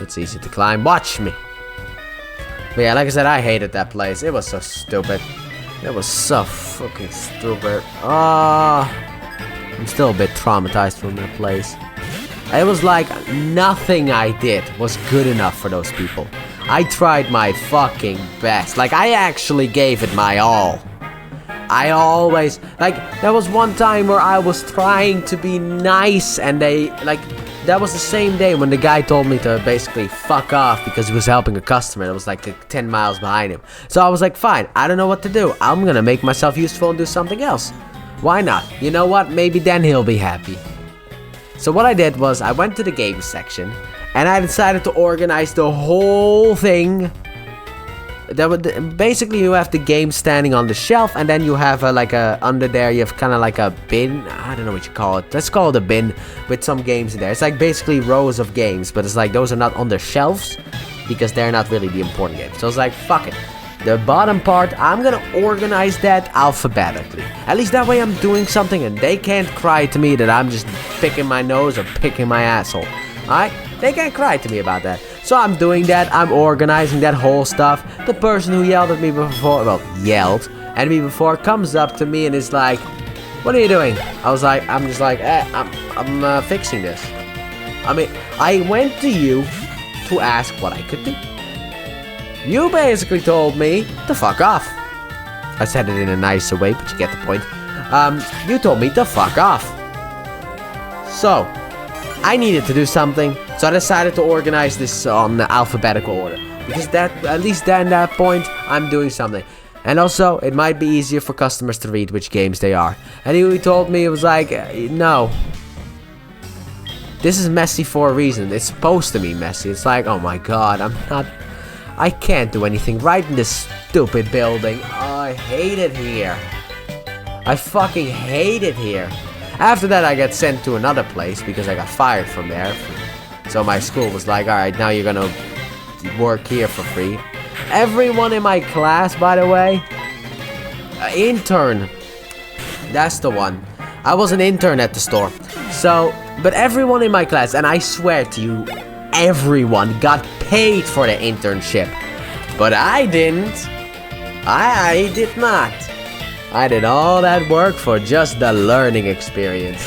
It's easy to climb. Watch me. But yeah, like I said, I hated that place. It was so stupid. It was so fucking stupid. I'm still a bit traumatized from that place. It was like nothing I did was good enough for those people. I tried my fucking best. Like, I actually gave it my all. I always, like, there was one time where I was trying to be nice and they, like, that was the same day when the guy told me to basically fuck off because he was helping a customer that was like 10 miles behind him. So I was like, fine, I don't know what to do. I'm gonna make myself useful and do something else. Why not? You know what? Maybe then he'll be happy. So what I did was I went to the games section and I decided to organize the whole thing. Basically, you have the game standing on the shelf, and then you have under there you have kind of like a bin. I don't know what you call it. Let's call it a bin with some games in there. It's like basically rows of games, but it's like those are not on the shelves because they're not really the important games. So it's like, fuck it. The bottom part, I'm gonna organize that alphabetically. At least that way I'm doing something and they can't cry to me that I'm just picking my nose or picking my asshole. Alright? They can't cry to me about that. So I'm doing that, I'm organizing that whole stuff. The person who yelled at me before, well, yelled at me before, comes up to me and is like, what are you doing? I'm just like, I'm fixing this. I mean, I went to you to ask what I could do. You basically told me to fuck off. I said it in a nicer way, but you get the point. You told me to fuck off. So, I needed to do something, so I decided to organize this on the alphabetical order. Because that, at least at that point, I'm doing something. And also, it might be easier for customers to read which games they are. And he told me, it was like, no. This is messy for a reason. It's supposed to be messy. It's like, oh my god, I can't do anything right in this stupid building. Oh, I hate it here. I fucking hate it here. After that, I got sent to another place because I got fired from there. So my school was like, alright, now you're gonna work here for free. Everyone in my class, by the way, intern. That's the one. I was an intern at the store. So, but everyone in my class, and I swear to you, everyone got paid for the internship. But I didn't. I did not. I did all that work for just the learning experience.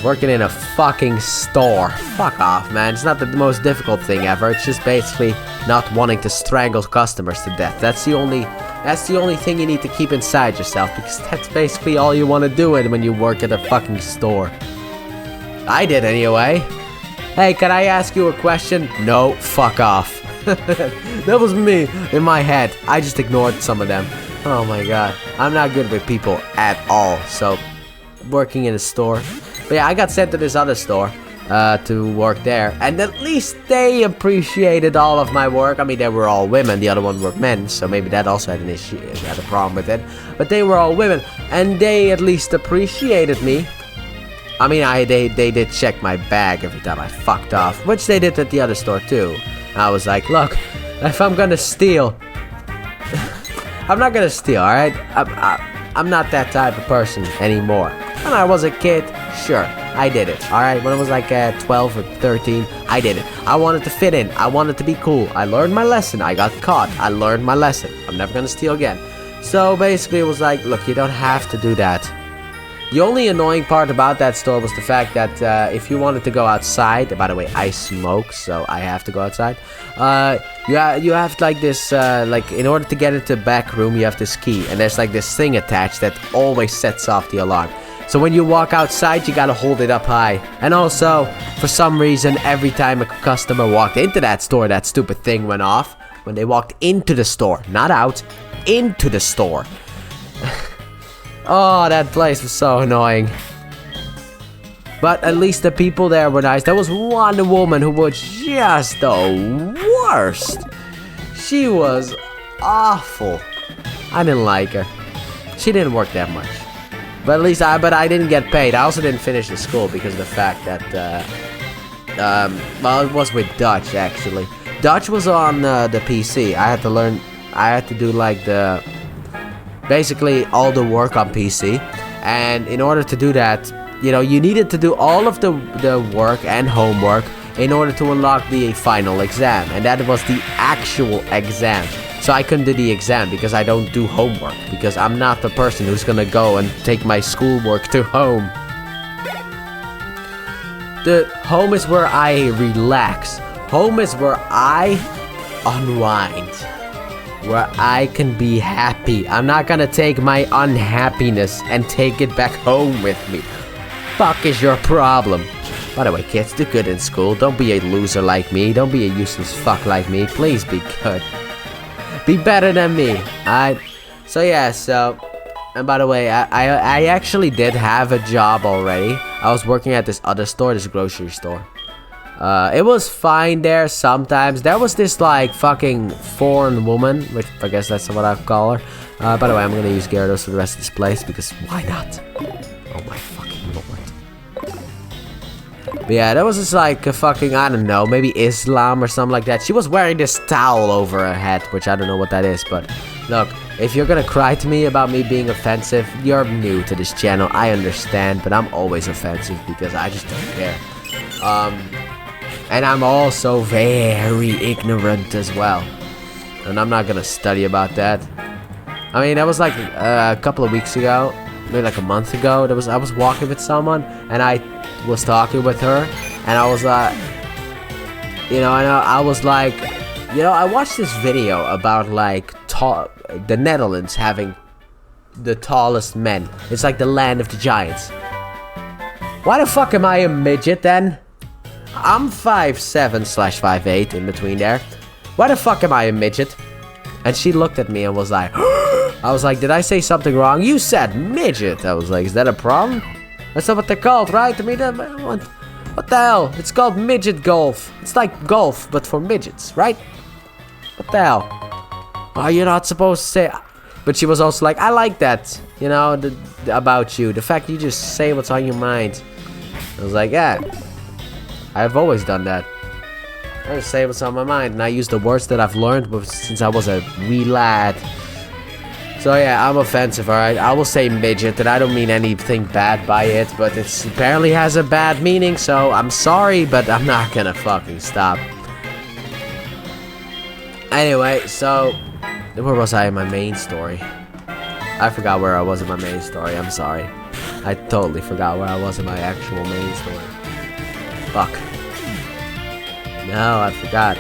Working in a fucking store. Fuck off, man. It's not the most difficult thing ever. It's just basically not wanting to strangle customers to death. That's the only thing you need to keep inside yourself, because that's basically all you want to do when you work at a fucking store. I did anyway. Hey, can I ask you a question? No, fuck off. That was me in my head. I just ignored some of them. Oh my god, I'm not good with people at all. So, working in a store. But yeah, I got sent to this other store to work there. And at least they appreciated all of my work. I mean, they were all women. The other one were men. So maybe that also had an issue, had a problem with it. But they were all women. And they at least appreciated me. I mean, they did check my bag every time I fucked off. Which they did at the other store too. I was like, look, if I'm gonna steal... I'm not gonna steal, alright? I'm not that type of person anymore. When I was a kid, sure, I did it, alright? When I was like 12 or 13, I did it. I wanted to fit in. I wanted to be cool. I learned my lesson. I got caught. I learned my lesson. I'm never gonna steal again. So basically it was like, look, you don't have to do that. The only annoying part about that store was the fact that if you wanted to go outside, by the way, I smoke, so I have to go outside. You have like this, like in order to get into the back room, you have this key, and there's like this thing attached that always sets off the alarm. So when you walk outside, you gotta hold it up high. And also, for some reason, every time a customer walked into that store, that stupid thing went off. When they walked into the store, not out, into the store. Oh, that place was so annoying. But at least the people there were nice. There was one woman who was just the worst. She was awful. I didn't like her. She didn't work that much. But at least I didn't get paid. I also didn't finish the school because of the fact that, well, it was with Dutch, actually. Dutch was on the PC. I had to do like basically all the work on PC, and in order to do that, you know, you needed to do all of the work and homework in order to unlock the final exam. And that was the actual exam. So I couldn't do the exam because I don't do homework. Because I'm not the person who's gonna go and take my schoolwork to home. The home is where I relax. Home is where I unwind. Where I can be happy. I'm not gonna take my unhappiness and take it back home with me. Fuck is your problem? By the way, kids, do good in school. Don't be a loser like me. Don't be a useless fuck like me. Please be good. Be better than me. So yeah, and by the way, I actually did have a job already. I was working at this other store, this grocery store. It was fine there sometimes. There was this like fucking foreign woman, which I guess that's what I call her. By the way, I'm gonna use Gyarados for the rest of this place because why not? Oh my fucking lord. But yeah, that was just like a fucking, I don't know, maybe Islam or something like that. She was wearing this towel over her head, which I don't know what that is, but look, if you're gonna cry to me about me being offensive, you're new to this channel, I understand, but I'm always offensive because I just don't care. And I'm also very ignorant as well. And I'm not gonna study about that. I mean, that was like a couple of weeks ago, maybe like a month ago. I was walking with someone, and I was talking with her, and I was like, I was like, I watched this video about like the Netherlands having the tallest men. It's like the land of the giants. Why the fuck am I a midget then? I'm 5'7/5'8" in between there. Why the fuck am I a midget? And she looked at me and was like, I was like, did I say something wrong? You said midget. I was like, is that a problem? That's not what they're called, right? I mean, what the hell? It's called midget golf. It's like golf, but for midgets, right? What the hell? Oh, you're not supposed to say. But she was also like, I like that, about you. The fact you just say what's on your mind. I was like, yeah, I've always done that. I just say what's on my mind, and I use the words that I've learned since I was a wee lad. So yeah, I'm offensive, alright? I will say midget, and I don't mean anything bad by it, but it apparently has a bad meaning, so I'm sorry, but I'm not gonna fucking stop. Anyway, so where was I in my main story? I forgot where I was in my main story, I'm sorry. I totally forgot where I was in my actual main story. Fuck. No, I forgot.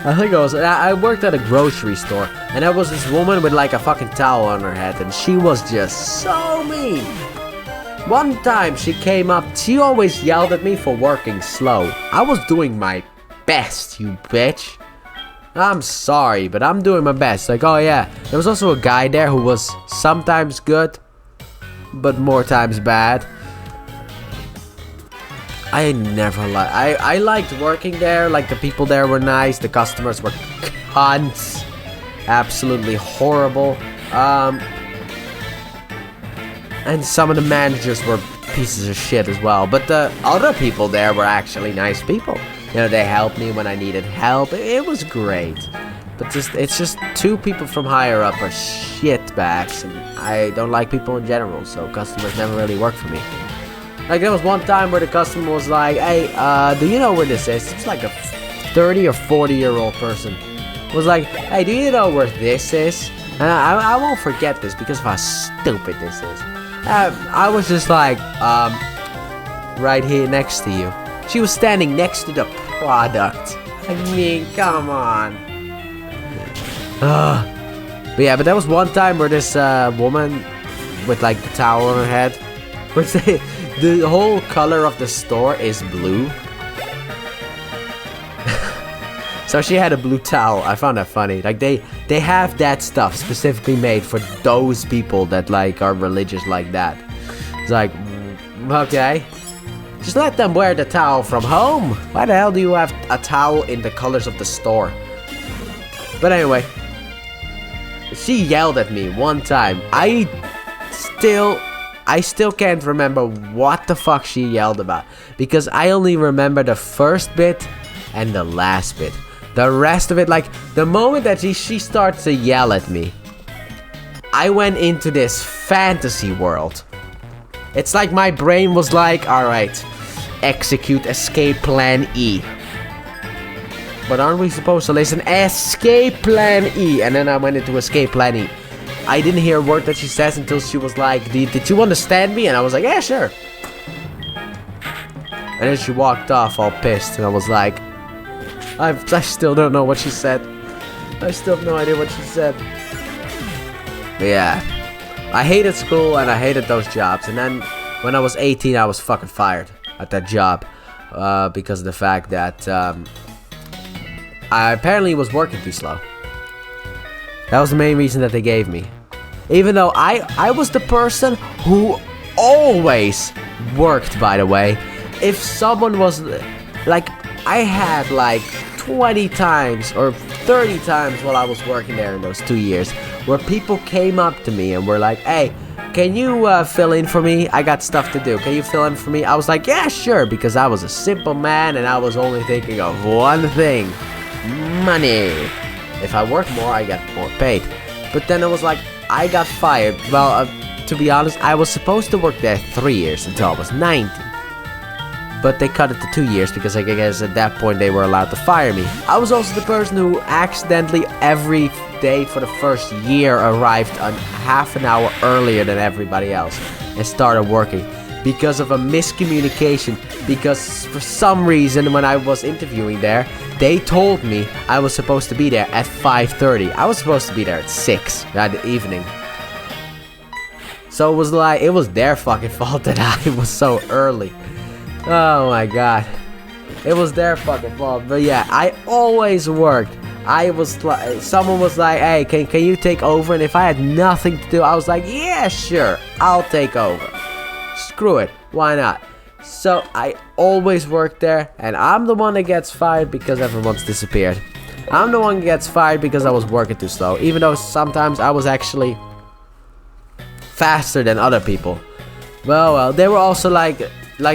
I think I worked at a grocery store, and there was this woman with like a fucking towel on her head, and she was just so mean. One time she came up, she always yelled at me for working slow. I was doing my best, you bitch. I'm sorry, but I'm doing my best. Like, oh yeah, there was also a guy there who was sometimes good, but more times bad. I never liked. I liked working there. Like, the people there were nice. The customers were cunts, absolutely horrible. And some of the managers were pieces of shit as well. But the other people there were actually nice people. They helped me when I needed help. It was great. But it's just two people from higher up are shitbags, and I don't like people in general. So customers never really work for me. Like, there was one time where the customer was like, hey, do you know where this is? It's like a 30 or 40-year-old person. Was like, hey, do you know where this is? And I won't forget this because of how stupid this is. I was just like, right here next to you. She was standing next to the product. I mean, come on. But yeah, but there was one time where this woman with like the towel on her head, which the whole color of the store is blue. So she had a blue towel. I found that funny. Like, they have that stuff specifically made for those people that like are religious like that. It's like, okay, just let them wear the towel from home. Why the hell do you have a towel in the colors of the store? But anyway, she yelled at me one time. I still can't remember what the fuck she yelled about, because I only remember the first bit and the last bit. The rest of it, like, the moment that she starts to yell at me, I went into this fantasy world. It's like my brain was like, alright, execute escape plan E. But aren't we supposed to listen? Escape plan E. And then I went into escape plan E. I didn't hear a word that she says until she was like, did you understand me? And I was like, yeah, sure. And then she walked off all pissed. And I was like, I still don't know what she said. I still have no idea what she said. But yeah, I hated school and I hated those jobs. And then when I was 18, I was fucking fired at that job. Because of the fact that I apparently was working too slow. That was the main reason that they gave me. Even though I was the person who always worked, by the way. If someone was like, I had like 20 times or 30 times while I was working there in those 2 years, where people came up to me and were like, hey, can you fill in for me? I got stuff to do. Can you fill in for me? I was like, yeah, sure, because I was a simple man and I was only thinking of one thing: money. If I work more, I get more paid. But then it was like, I got fired. Well, to be honest, I was supposed to work there 3 years until I was 19. But they cut it to 2 years because I guess at that point they were allowed to fire me. I was also the person who accidentally every day for the first year arrived half an hour earlier than everybody else and started working. Because of a miscommunication. Because for some reason when I was interviewing there, they told me I was supposed to be there at 5:30. I was supposed to be there at 6 that evening. So it was like, it was their fucking fault that I was so early. Oh my god. It was their fucking fault. But yeah, I always worked. I was like, someone was like, hey, can you take over? And if I had nothing to do, I was like, yeah, sure, I'll take over. Screw it, why not? So I always worked there, and I'm the one that gets fired because everyone's disappeared. I'm the one that gets fired because I was working too slow, even though sometimes I was actually faster than other people. Well, they were also like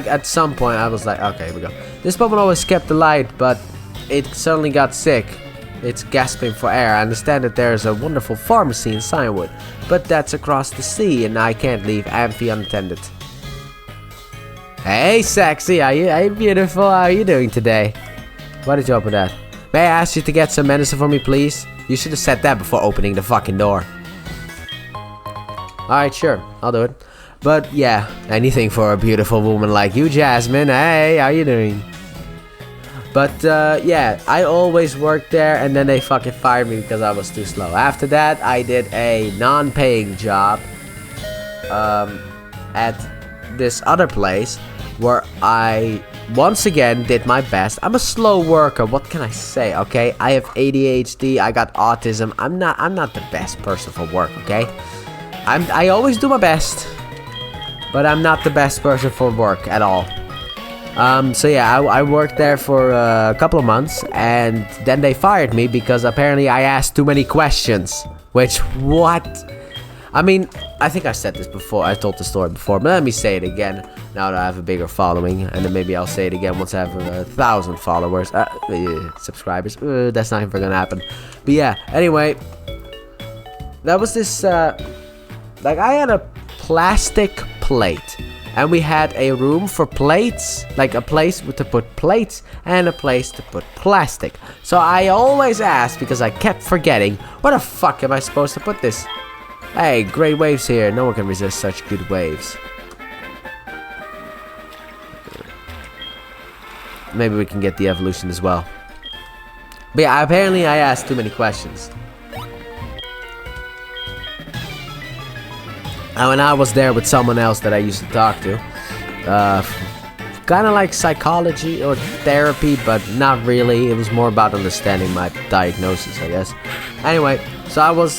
at some point I was like, okay, here we go. This Pokemon always kept the light, but it suddenly got sick. It's gasping for air. I understand that there's a wonderful pharmacy in Cinewood, but that's across the sea, and I can't leave Amphi unattended. Hey, sexy, hey, beautiful, how are you doing today? Why did you open that? May I ask you to get some medicine for me, please? You should have said that before opening the fucking door. Alright, sure, I'll do it. But yeah, anything for a beautiful woman like you, Jasmine. Hey, how you doing? But yeah, I always worked there, and then they fucking fired me because I was too slow. After that, I did a non-paying job at this other place where I once again did my best. I'm a slow worker. What can I say? Okay, I have ADHD. I got autism. I'm not the best person for work. Okay, I always do my best, but I'm not the best person for work at all. So yeah, I worked there for a couple of months, and then they fired me because apparently I asked too many questions. Which, what? I mean, I think I said this before, I told the story before, but let me say it again, now that I have a bigger following, and then maybe I'll say it again once I have 1,000 followers, subscribers, that's not even gonna happen. But yeah, anyway, that was this, like, I had a plastic plate, and we had a room for plates, like a place to put plates, and a place to put plastic. So I always asked, because I kept forgetting, where the fuck am I supposed to put this? Hey, great waves here. No one can resist such good waves. Maybe we can get the evolution as well. But yeah, apparently I asked too many questions. And when I was there with someone else that I used to talk to, kind of like psychology or therapy, but not really. It was more about understanding my diagnosis, I guess. Anyway, so I was,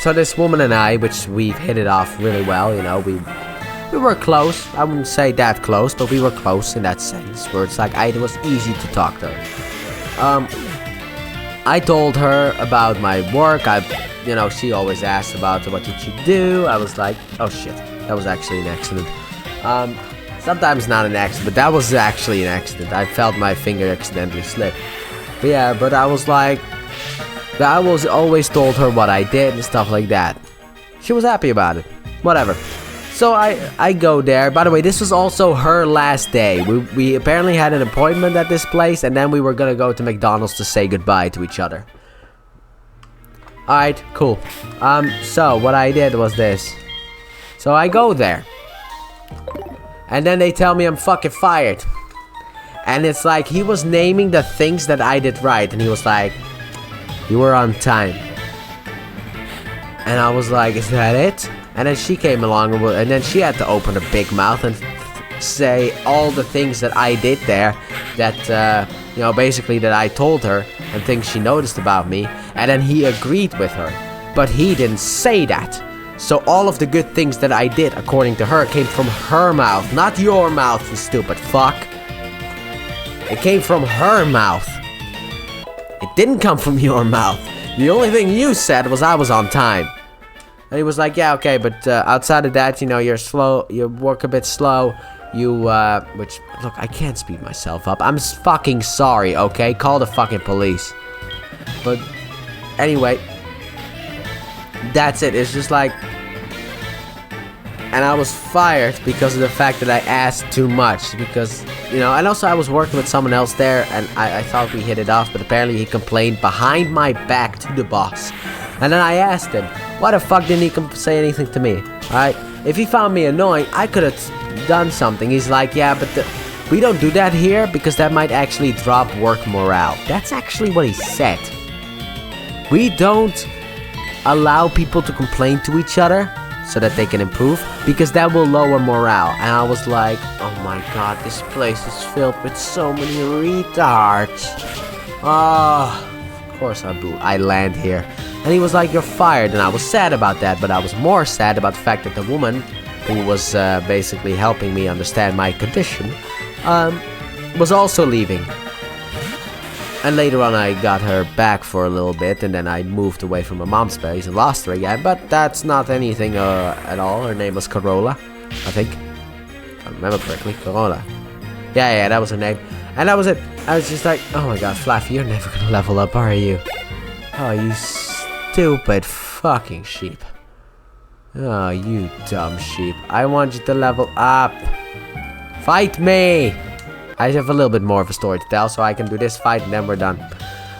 so this woman and I, which we've hit it off really well, you know, we were close. I wouldn't say that close, but we were close in that sense, where it's like, it was easy to talk to her. I told her about my work. You know, she always asked about what did you do. I was like, oh shit, that was actually an accident. Sometimes not an accident, but that was actually an accident. I felt my finger accidentally slip. But yeah, but I was like, I was always told her what I did and stuff like that. She was happy about it. whatever. So I go there. By the way, this was also her last day. We apparently had an appointment at this place, and then we were gonna go to McDonald's to say goodbye to each other. Alright, cool. So what I did was this. So I go there. And then they tell me I'm fucking fired. And it's like, he was naming the things that I did right. And he was like, you were on time. And I was like, is that it? And then she came along, and then she had to open her big mouth and say all the things that I did there. That, you know, basically that I told her. And things she noticed about me. And then he agreed with her. But he didn't say that. So all of the good things that I did, according to her, came from her mouth. Not your mouth, you stupid fuck. It came from her mouth. It didn't come from your mouth. The only thing you said was I was on time. And he was like, yeah, okay, but outside of that, you know, you're slow. You work a bit slow. Which, look, I can't speed myself up. I'm fucking sorry, okay? Call the fucking police. But, anyway. That's it. It's just like... And I was fired because of the fact that I asked too much. Because, you know, and also I was working with someone else there. And I thought we hit it off. But apparently he complained behind my back to the boss. And then I asked him, why the fuck didn't he say anything to me? Alright? If he found me annoying, I could have done something. He's like, yeah, but we don't do that here because that might actually drop work morale. That's actually what he said. We don't allow people to complain to each other so that they can improve, because that will lower morale. And I was like, oh my god, this place is filled with so many retards. Of course I land here. And he was like, you're fired. And I was sad about that, but I was more sad about the fact that the woman who was basically helping me understand my condition was also leaving. And later on I got her back for a little bit, and then I moved away from my mom's place and lost her again. But that's not anything at all. Her name was Corolla, I think. If I remember correctly, Corolla. Yeah, that was her name. And that was it. I was just like, oh my god, Flaffy, you're never gonna level up, are you? Oh, you stupid fucking sheep. Oh, you dumb sheep. I want you to level up. Fight me! I have a little bit more of a story to tell, so I can do this fight and then we're done.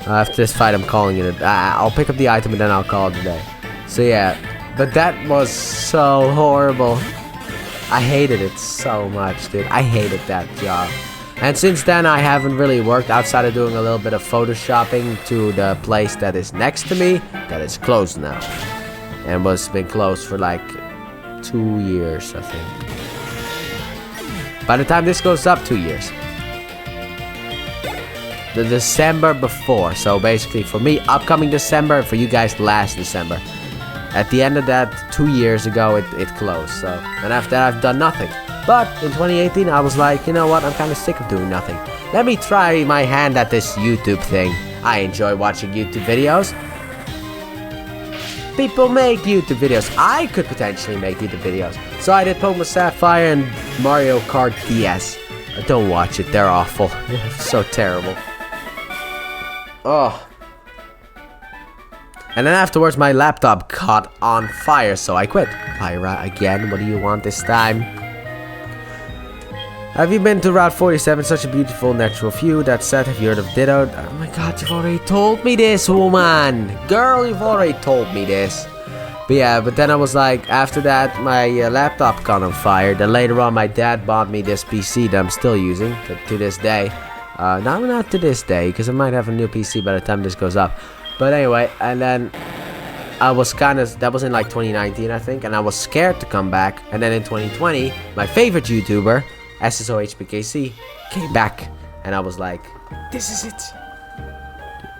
After this fight, I'm calling it I'll pick up the item and then I'll call it a day. So yeah, but that was so horrible. I hated it so much, dude. I hated that job. And since then, I haven't really worked outside of doing a little bit of photoshopping to the place that is next to me. That is closed now. And was been closed for like 2 years, I think. By the time this goes up, 2 years. The December before. So basically for me, upcoming December. For you guys, last December. At the end of that, 2 years ago, it closed. So, and after that, I've done nothing. But in 2018, I was like, you know what? I'm kind of sick of doing nothing. Let me try my hand at this YouTube thing. I enjoy watching YouTube videos. People make YouTube videos. I could potentially make YouTube videos. So I did Pokemon Sapphire and Mario Kart DS. Don't watch it. They're awful. So terrible. Oh. And then afterwards, my laptop caught on fire, so I quit. Pyra, again, what do you want this time? Have you been to Route 47? Such a beautiful natural view. That said, have you heard of Ditto? Oh my god, you've already told me this, woman! Girl, you've already told me this. But yeah, but then I was like, after that, my laptop caught on fire. Then later on, my dad bought me this PC that I'm still using to this day. No, not to this day, because I might have a new PC by the time this goes up. But anyway, and then I was that was in like 2019, I think, and I was scared to come back. And then in 2020, my favorite YouTuber, SSOHPKC, came back, and I was like, this is it.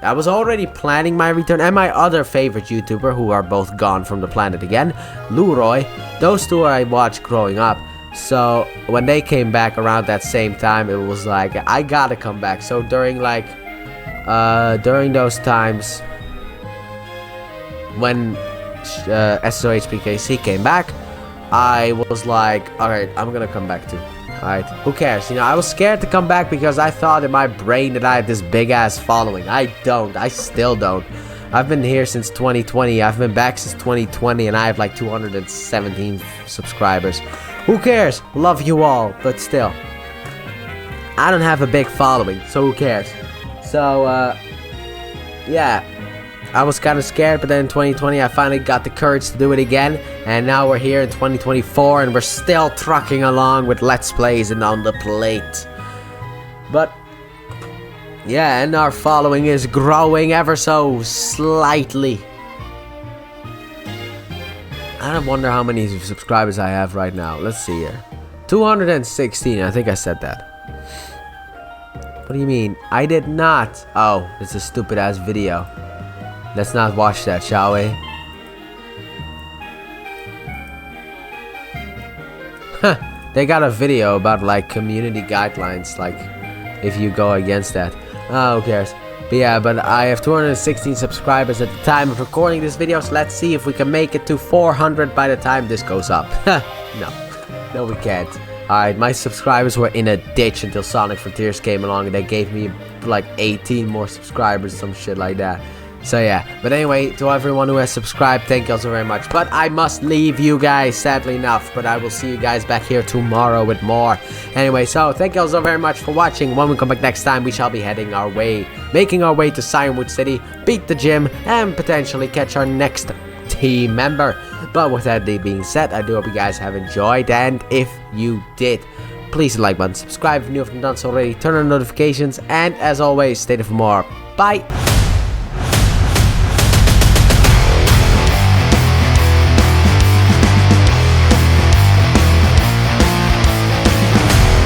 I was already planning my return, and my other favorite YouTuber, who are both gone from the planet again, Luroy. Those two I watched growing up. So when they came back around that same time, it was like, I gotta come back. So during like during those times when SSOHPKC came back, I was like, alright, I'm gonna come back too. Alright, who cares? You know, I was scared to come back because I thought in my brain that I had this big ass following. I don't. I still don't. I've been here since 2020. I've been back since 2020 and I have like 217 subscribers. Who cares? Love you all, but still. I don't have a big following, so who cares? So, yeah. I was kind of scared, but then in 2020 I finally got the courage to do it again. And now we're here in 2024 and we're still trucking along with Let's Plays and On The Plate. But, yeah, and our following is growing ever so slightly. I don't wonder how many subscribers I have right now. Let's see here. 216, I think I said that. What do you mean? I did not. Oh, it's a stupid ass video. Let's not watch that, shall we? Huh. They got a video about like community guidelines, like if you go against that. Oh, who cares? But yeah, but I have 216 subscribers at the time of recording this video, so let's see if we can make it to 400 by the time this goes up. No, we can't. Alright, my subscribers were in a ditch until Sonic Frontiers came along and they gave me like 18 more subscribers, some shit like that. So yeah, but anyway, to everyone who has subscribed, thank you all so very much. But I must leave you guys, sadly enough, but I will see you guys back here tomorrow with more. Anyway, so thank you all so very much for watching. When we come back next time, we shall be making our way to Cianwood City, beat the gym, and potentially catch our next team member. But with that being said, I do hope you guys have enjoyed, and if you did, please hit the like button, subscribe if you haven't done so already, turn on notifications, and as always, stay there for more. Bye!